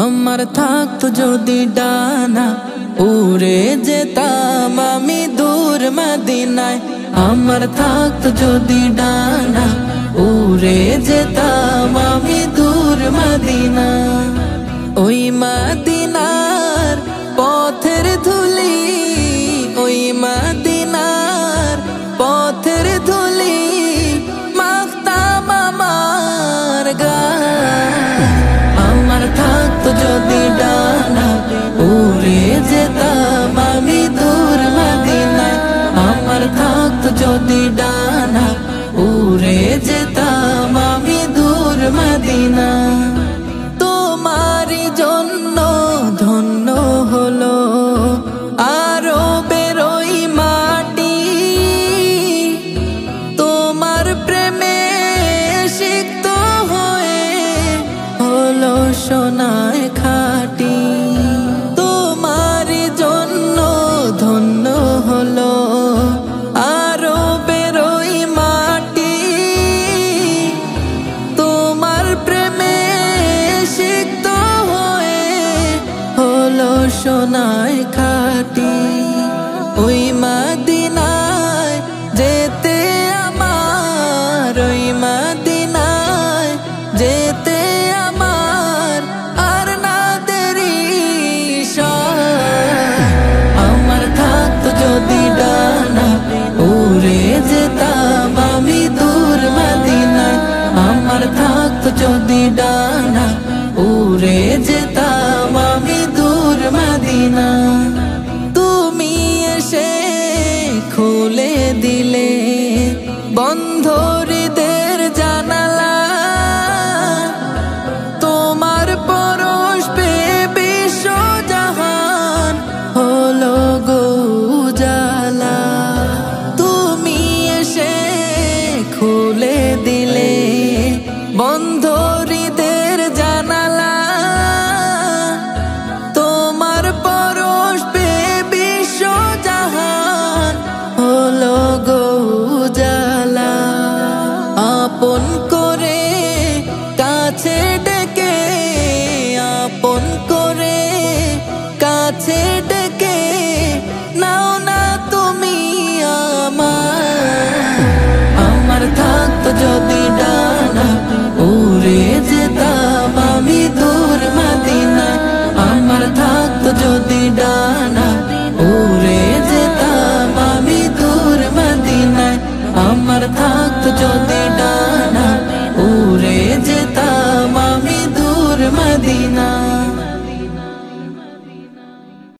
আমার থাকতো যদি ডানা উড়ে যেতাম আমি দূর মদিনায়। আমার থাকতো যদি ডানা উড়ে যেতাম আমি দূর মদিনা। ওই মদিনার পথের ধুলি, ওই মদিনার পথের ধুলি মাখতাম আমার গায়ে। আমার থাকতো যদি ডানা উড়ে যেতাম আমি দূর মদিনায়। আমার থাকতো যদি ডানা উড়ে যেতাম আমি দূর মদিনা। তোমারই জন্য ধন্য হলো আরো বেরোই মাটি, তোমার প্রেমে সিক্ত হয়ে হলো সোনায় খাঁটি। তোমারই জন্য ধন্য হলো আরো বেরোই মাটি, তোমার প্রেমে সিক্ত হয়ে হলো সোনায় খাঁটি। ওই মদিনায় যেতে আমার, ওই মদিনায় যেতে আমার আর না দেরি সয়। আমার থাকতো যদি ডানা উড়ে যেতাম আমি দূর মদিনায়। আমার থাকতো যদি ডানা উড়ে যেতাম আমি দূর মদিনা। তুমি এসে খুলে দিলে বন্ধ হৃদের জানালা, তোমার পরশ পেয়ে বিশ্ব জাহান হলো গো উজালা। তুমি এসে খুলে দিলে বন্ধ হৃদের জানালা, তোমার পরশ পেয়ে বিশ্ব জাহান হলো গো উজালা। আপন করে কাছে ডেকে, আপন করে কাছে ডেকে নাও না তুমি আমার। আমার থাকতো যদি ডানা উড়ে যেতাম আমি দূর মদিনায়। আমার থাকতো যদি ডানা উড়ে যেতাম আমি দূর মদিনায়। আমার থাকতো যদি ডানা উড়ে যেতাম আমি দূর মদিনায়।